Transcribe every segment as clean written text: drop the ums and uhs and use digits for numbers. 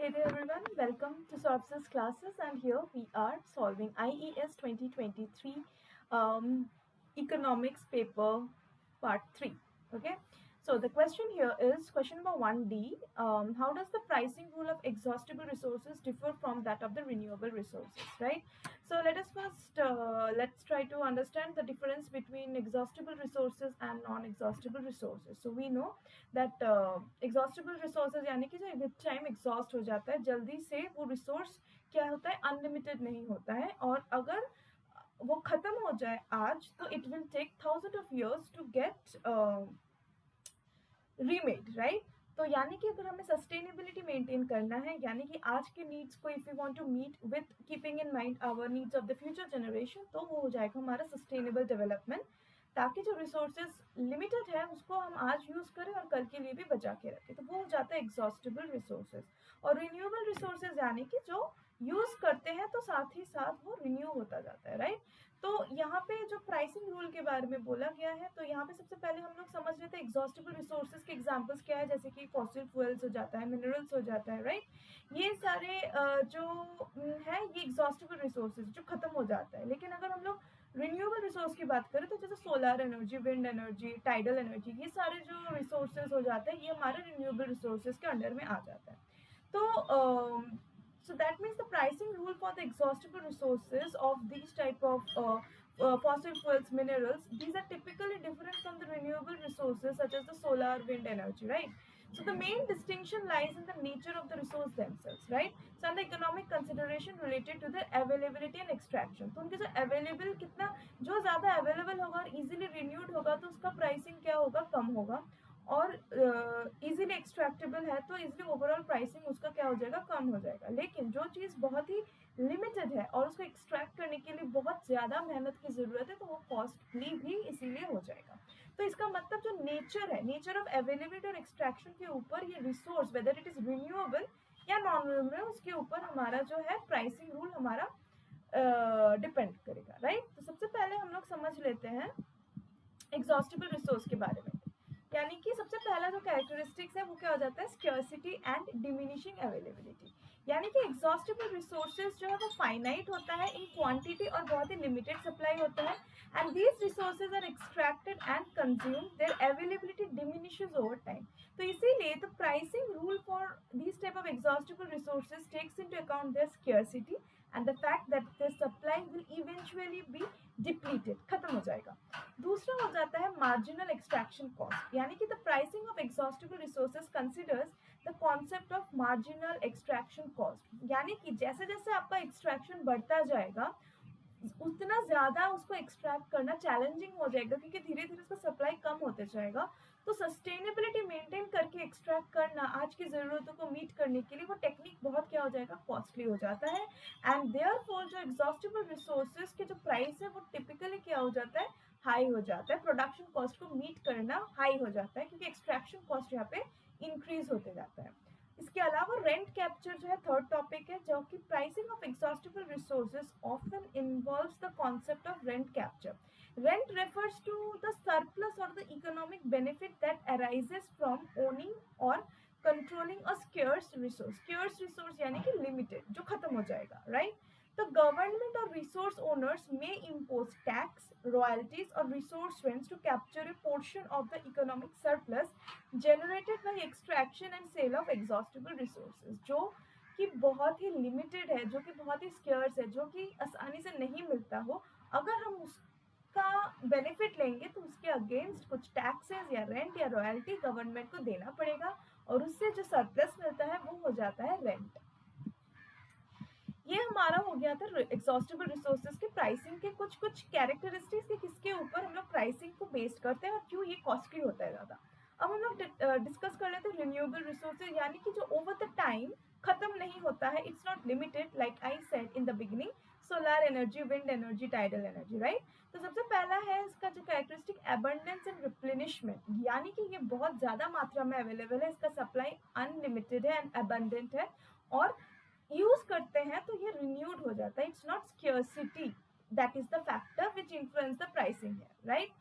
Hey there everyone, welcome to Sorbs's classes, and here we are solving IES 2023 economics paper part 3. Okay, so the question here is question number 1D. How does the pricing rule of exhaustible resources differ from that of the renewable resources, right? So let us first let's try to understand the difference between exhaustible resources and non-exhaustible resources. So we know that exhaustible resources यानी कि जो with time exhaust हो जाता है जल्दी से वो resource क्या होता है अनलिमिटेड नहीं होता है और अगर वो खत्म हो जाए आज तो it will take thousand of years to get remade right तो यानी कि अगर हमें सस्टेनेबिलिटी मेंटेन करना है यानी कि आज के नीड्स को if you want to meet with keeping in mind our needs of the future generation तो वो हो जाएगा हमारा सस्टेनेबल डेवलपमेंट ताकि जो रिसोर्सेज लिमिटेड है उसको हम आज यूज करें और कल के लिए भी बचा के रखें तो वो हो जाता है एग्जॉस्टेबल रिसोर्सेज और रिन्यूएबल रिसोर्सेज यानी कि जो यूज करते हैं तो साथ ही साथ वो रिन्यू होता जाता है राइट तो यहाँ पे जो प्राइसिंग रूल के बारे में बोला गया है तो यहाँ पे सबसे पहले हम लोग समझ लेते हैं एग्जॉस्टेबल रिसोर्सेज के एग्जांपल्स क्या है जैसे कि फॉसिल फ्यूल्स हो जाता है मिनरल्स हो जाता है राइट ये सारे जो है ये एग्जॉस्टेबल रिसोर्सेज जो खत्म हो जाता है लेकिन अगर हम लोग रिन्यूएबल रिसोर्स की बात करें तो जैसे solar energy wind energy tidal energy ये सारे जो रिसोर्सेज हो जाते हैं ये हमारे रिन्यूएबल रिसोर्सेज के अंडर में आ जाता है तो so that means the pricing rule for the exhaustible resources of these type of fossil fuels minerals these are typically different from the renewable resources such as the solar wind energy right so the main distinction lies in the nature of the resource themselves right so and the economic consideration related to the availability and extraction तो उनके जो available कितना जो ज़्यादा available होगा और easily renewed होगा तो उसका pricing क्या होगा कम होगा और इजीली एक्सट्रैक्टेबल है तो इजीली ओवरऑल प्राइसिंग उसका क्या हो जाएगा कम हो जाएगा लेकिन जो चीज़ बहुत ही लिमिटेड है और उसको एक्सट्रैक्ट करने के लिए बहुत ज़्यादा मेहनत की ज़रूरत है तो वो कॉस्टली भी इसीलिए हो जाएगा तो इसका मतलब जो नेचर है नेचर ऑफ अवेलेबिलिटी और एक्सट्रैक्शन के ऊपर ये resource whether it is renewable या नॉन रिन्यूएबल उसके ऊपर हमारा जो है प्राइसिंग रूल हमारा डिपेंड करेगा राइट तो सबसे पहले हम लोग समझ लेते हैं एग्जॉस्टेबल रिसोर्स के बारे में यानी कि सबसे पहला जो कैरेक्टरिस्टिक्स है वो क्या हो जाता है स्क्योर्सिटी एंड डिमिनिशिंग अवेलेबिलिटी यानी कि एग्जॉस्टेबल रिसोर्सेज जो है वो फाइनाइट होता है इन क्वांटिटी और बहुत ही लिमिटेड सप्लाई होता है and these resources are extracted and consume their availability diminishes over time तो इसीलिए the pricing rule for these type of exhaustible resources takes into account their scarcity and the fact that the supply will eventually be depleted खत्म हो जाएगा दूसरा हो जाता है marginal extraction cost यानी कि the pricing of exhaustible resources considers the concept of marginal extraction cost यानी कि जैसे जैसे आपका extraction बढ़ता जाएगा उतना ज़्यादा उसको एक्सट्रैक्ट करना चैलेंजिंग हो जाएगा क्योंकि धीरे धीरे उसका सप्लाई कम होते जाएगा तो सस्टेनेबिलिटी मेंटेन करके एक्सट्रैक्ट करना आज की ज़रूरतों को मीट करने के लिए वो टेक्निक बहुत क्या हो जाएगा कॉस्टली हो जाता है एंड देयरफॉर जो एग्जॉस्टेबल रिसोर्सेज के जो प्राइस है वो टिपिकली क्या हो जाता है हाई हो जाता है प्रोडक्शन कॉस्ट को मीट करना हाई हो जाता है क्योंकि एक्सट्रैक्शन कॉस्ट यहाँ पे इंक्रीज होते जाता है इसके अलावा रेंट कैप्चर जो है थर्ड टॉपिक है जो कि pricing of exhaustible resources often involves the concept of rent capture rent refers to the surplus और the economic benefit that arises from owning और कंट्रोलिंग अ स्केर्स रिसोर्स यानी कि limited जो खत्म हो जाएगा right The government or resource owners may impose tax, royalties, or resource rents to capture a portion of the economic surplus generated by extraction and sale of exhaustible resources. जो कि बहुत ही limited है जो कि बहुत ही स्केर्स है जो कि आसानी से नहीं मिलता हो अगर हम उसका बेनिफिट लेंगे तो उसके अगेंस्ट कुछ टैक्सेस या रेंट या रॉयल्टी गवर्नमेंट को देना पड़ेगा और उससे जो सरप्लस मिलता है वो हो जाता है रेंट ये हमारा हो गया था एग्जॉस्टेबल रिसोर्सेज के प्राइसिंग के कुछ कुछ कैरेक्टरिस्टिक्स के किसके ऊपर हम लोग प्राइसिंग को बेस करते हैं और क्यों ये कॉस्टली होता है ज़्यादा अब हम लोग डिस्कस कर लेते हैं रिन्यूएबल रिसोर्सेज यानी कि जो ओवर द टाइम खत्म नहीं होता है it's not limited like I said in the beginning solar energy wind energy tidal energy right तो सबसे पहला है इसका जो कैरेक्टरिस्टिक एबंडेंस एंड रिप्लेनिशमेंट यानी कि ये बहुत ज़्यादा मात्रा में अवेलेबल है इसका सप्लाई अनलिमिटेड है एंड एबंडेंट है और यूज करते हैं तो ये रिन्यूड हो जाता है it's not scarcity that is the factor which influence the pricing है राइट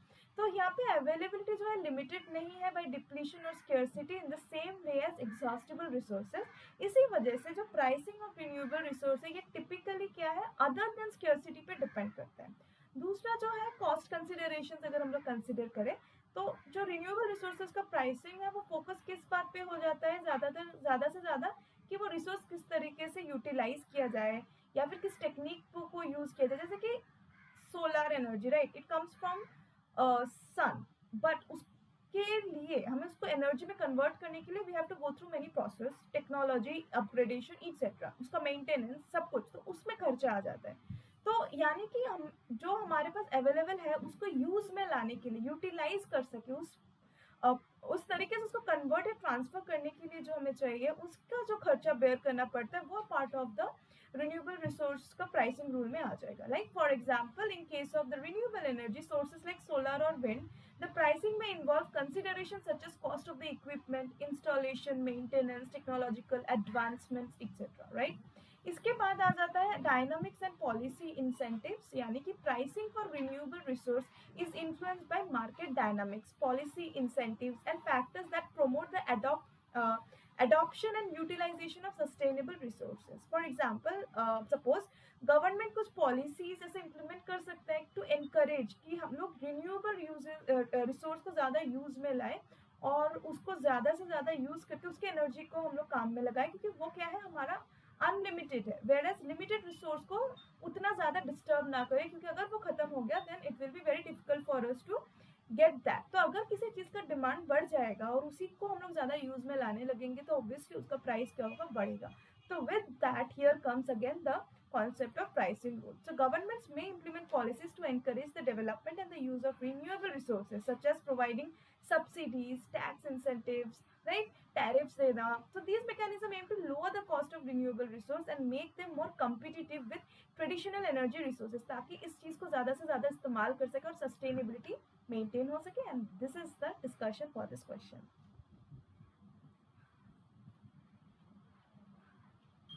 तो यहाँ पे अवेलेबिलिटी जो है लिमिटेड नहीं है बाय डिप्लीशन और scarcity in the same way as exhaustible resources. इसी वजह से जो प्राइसिंग ऑफ रिन्यूएबल रिसोर्स है ये टिपिकली क्या है, अदर देन स्केर्सिटी पे डिपेंड करता है। दूसरा जो है कॉस्ट कंसिडरेशन, अगर हम लोग कंसिडर करें तो जो रिन्यूएबल रिसोर्सेज का प्राइसिंग है वो फोकस किस बात पे हो जाता है, ज़्यादा से ज़्यादा कि वो रिसोर्स किस तरीके से यूटिलाइज किया जाए या फिर किस टेक्निक को यूज़ किया जाए। जैसे कि solar energy, right, it comes from sun, but उसके लिए हमें उसको एनर्जी में कन्वर्ट करने के लिए we have to go through many process, technology upgradation etcetera, उसका मेंटेनेंस सब कुछ, तो उसमें खर्चा आ जाता है। तो यानी कि हम जो हमारे पास अवेलेबल है उसको यूज में लाने के लिए, यूटिलाइज कर सके, उस तरीके से उसको कन्वर्ट या ट्रांसफर करने के लिए जो हमें चाहिए उसका जो खर्चा बेयर करना पड़ता है वो part of the renewable resource का pricing rule में आ जाएगा। Like for example, in case of the renewable energy sources like solar or wind, the pricing may involve considerations such as cost of the equipment, installation, maintenance, technological advancements, etc. Right? इसके बाद आ जाता है dynamics and policy incentives, यानी कि pricing for renewable resource is influenced by market dynamics, policy incentives and factors that promote the adoption and utilization of sustainable resources. For example, suppose government कुछ policies ऐसे implement कर सकता है to encourage कि हम लोग रिन्यूएबल रिसोर्स को ज़्यादा यूज में लाए और उसको ज़्यादा से ज़्यादा यूज करके उसके एनर्जी को हम लोग काम में लगाए, क्योंकि वो क्या है हमारा अनलिमिटेड है, वेर एज लिमिटेड रिसोर्स को उतना ज़्यादा डिस्टर्ब ना करें, क्योंकि अगर वो खत्म हो गया then it will be very difficult for us to get that. तो अगर किसी चीज़ का डिमांड बढ़ जाएगा और उसी को हम लोग ज़्यादा यूज में लाने लगेंगे तो ऑब्वियसली उसका प्राइस क्या होगा, बढ़ेगा। तो with that here comes again the concept of pricing rule. So governments may implement policies to encourage the development and the use of renewable resources, such as providing subsidies, tax incentives, right, tariffs देना. So these mechanisms aim to lower the cost of renewable resource and make them more competitive with traditional energy resources, ताकि इस चीज़ को ज़्यादा से ज़्यादा इस्तेमाल कर सके और sustainability maintain हो सके. And this is the discussion for this question.